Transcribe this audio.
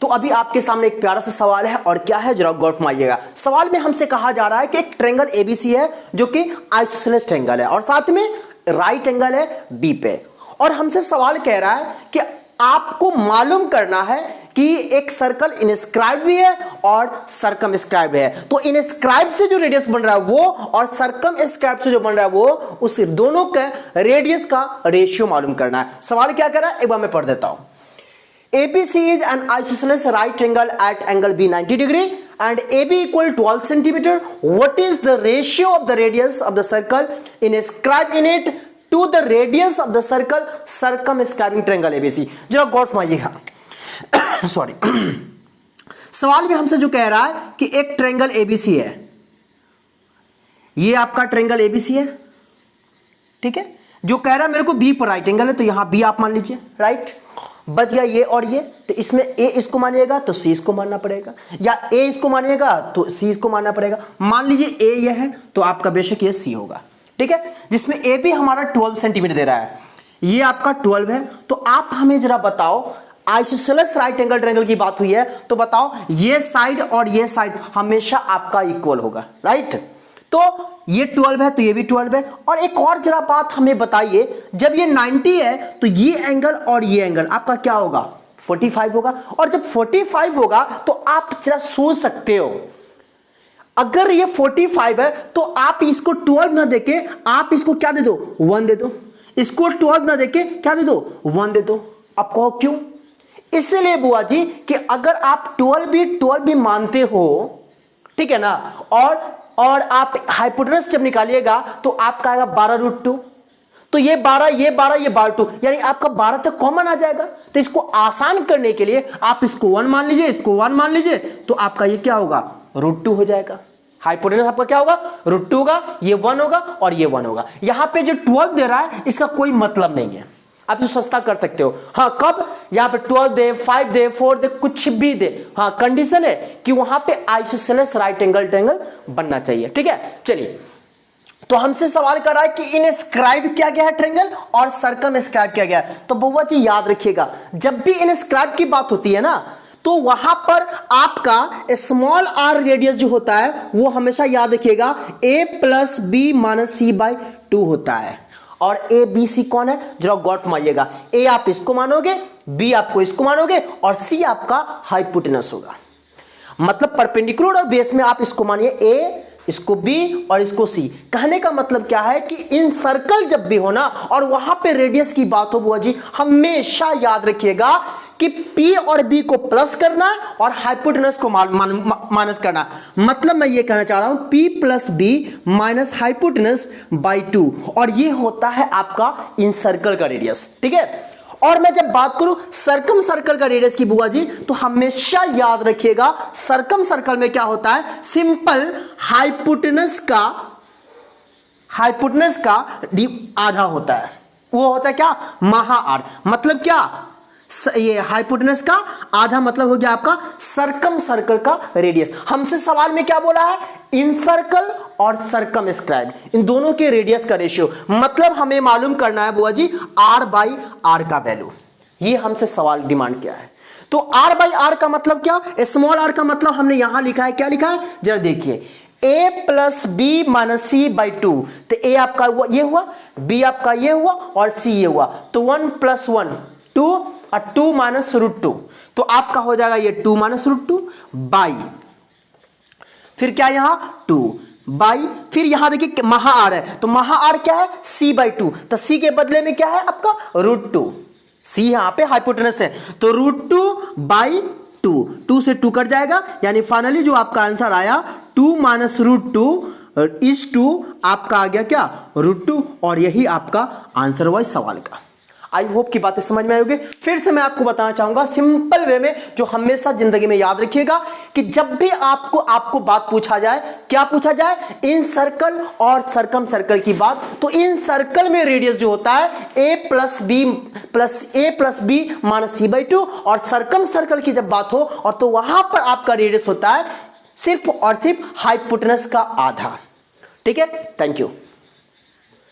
तो अभी आपके सामने एक प्यारा सा सवाल है और क्या है, जरा गौर फरमाइएगा। सवाल में हमसे कहा जा रहा है कि एक ट्रायंगल एबीसी है जो कि आइसोसेलेस ट्रायंगल है और साथ में राइट एंगल है बी पे, और हमसे सवाल कह रहा है कि आपको मालूम करना है कि एक सर्कल इनस्क्राइब भी है और सरकमस्क्राइब है। तो इनस्क्राइब से जो रेडियस बन रहा है वो और सरकमस्क्राइब से जो बन रहा है वो, उस दोनों के रेडियस का रेशियो मालूम करना है। सवाल क्या कर रहा है, एक बार मैं पढ़ देता हूं। ABC is an isosceles right triangle at angle B 90 degree and AB equal 12 centimeter. What is the ratio of the radius of the circle inscribed in it to the radius of the circle circumscribing triangle ABC? जरा गौर फरमाइएगा। Sorry, सवाल में हमसे जो कह रहा है कि एक ट्रायंगल ABC है, ये आपका ट्रायंगल ABC है, ठीक है। जो कह रहा है मेरे को B पर राइट एंगल है, तो यहां B आप मान लीजिए, राइट। बच गया ये और ये, तो इसमें A इसको मानिएगा तो C इसको मानना पड़ेगा, या A इसको मानिएगा तो C इसको मानना पड़ेगा। मान लीजिए A ये है तो आपका बेशक ये C होगा, ठीक है। जिसमें A भी हमारा 12 सेंटीमीटर दे रहा है, ये आपका 12 है। तो आप हमें जरा बताओ, आइसोसेलेस राइट एंगल ट्रायंगल की बात हुई है, तो बताओ ये साइड और ये साइड हमेशा आपका इक्वल होगा, राइट। तो ये 12 है तो ये भी 12 है। और एक और जरा बात हमें बताइए, जब ये 90 है तो ये एंगल और ये एंगल आपका क्या होगा, 45 होगा। और जब 45 होगा तो आप जरा सोच सकते हो, अगर ये 45 है तो आप इसको 12 ना देके आप इसको क्या दे दो, 1 दे दो। इसको 12 ना देके क्या दे दो, 1 दे दो। आप कहो क्यों? इसलिए बुआ जी कि अगर आप 12 भी मानते हो, ठीक है ना, और आप हाइपोटेनस जब निकालिएगा तो आपका आएगा 12√2। तो ये 12 ये 12 ये 12 यानी आपका 12 तक कॉमन आ जाएगा। तो इसको आसान करने के लिए आप इसको 1 मान लीजिए, इसको 1 मान लीजिए, तो आपका ये क्या होगा, √2 हो जाएगा। हाइपोटेनस आपका क्या होगा, √2 होगा, ये 1 होगा और ये 1 होगा। यहां पे जो 12 दे रहा है इसका कोई मतलब नहीं है, आप इसे सस्ता कर सकते हो। हाँ, कब? यहां पे 12 दे, 5 दे, 4 दे, कुछ भी दे, हाँ कंडीशन है कि वहां पे आइसोसेलेस राइट एंगल ट्रायंगल बनना चाहिए, ठीक है। चलिए, तो हमसे सवाल कर रहा है कि इनस्क्राइब किया गया है ट्रायंगल और सरकमस्क्राइब किया गया है। तो बुआ जी याद रखिएगा, जब भी इनस्क्राइब की बात होती है ना, तो वहां पर आपका स्मॉल r रेडियस जो होता है वो हमेशा याद रखिएगा a + b - c/2 होता है। और ए बी सी कौन है, जरा गौर फरमाइएगा। ए आप इसको मानोगे, बी आपको इसको मानोगे और सी आपका हाइपोटेनस होगा। मतलब परपेंडिकुलर और बेस में आप इसको मानिए ए, इसको बी और इसको सी। कहने का मतलब क्या है कि इन सर्कल जब भी हो ना और वहां पे रेडियस की बात हो बुआ जी, हमेशा याद रखिएगा कि P और B को प्लस करना है और हाइपोटेनस को माइनस करना। मतलब मैं ये कहना चाह रहा हूं P + B - हाइपोटेनस बाई 2, और ये होता है आपका इन सर्कल का रेडियस, ठीक है। और मैं जब बात करूं सरकम सर्कल का रेडियस की बुआ जी, तो हमेशा याद रखिएगा सरकम सर्कल में क्या होता है, सिंपल हाइपोटेनस का आधा होता है। वो होता है क्या, महा-r। मतलब क्या, ये हाइपोटेनस का आधा मतलब हो गया आपका सरकम सर्कल का रेडियस। हमसे सवाल में क्या बोला है, इन सर्कल और सरकमस्क्राइब, इन दोनों के रेडियस का रेशियो। मतलब हमें मालूम करना है बुआ जी r/r का वैल्यू, ये हमसे सवाल डिमांड किया है। तो r/r का मतलब क्या, स्मॉल r का मतलब हमने यहां लिखा है, क्या लिखा है जरा देखिए, a + b - c/2। तो a आपका ये हुआ, b आपका ये हुआ और c ये हुआ, तो 1 + 1 2 और 2 - √2, तो आपका हो जाएगा ये 2 - √2 बाई, फिर क्या यहां 2 बाई, फिर यहां देखिए महा-r है, तो महा-r क्या है, c/2। तो c के बदले में क्या है आपका √2, c यहां पे हाइपोटेनस है, तो √2/2, 2 से 2 कट जाएगा, यानी फाइनली जो आपका आंसर आया 2 - √2 इज 2, आपका आ गया क्या, √2, और यही आपका आंसर हुआ इस सवाल का। आई होप की बातें समझ में आएगी। फिर से मैं आपको बताना चाहूंगा सिंपल वे में, जो हमेशा जिंदगी में याद रखिएगा कि जब भी आपको बात पूछा जाए, क्या पूछा जाए, इन सर्कल और सरकम सर्कल की बात, तो इन सर्कल में रेडियस जो होता है a + b - c/2, और सरकम सर्कल की जब बात हो और तो वहां पर आपका रेडियस होता है सिर्फ और सिर्फ हाइपोटेनस का आधा, ठीक है। Thank you.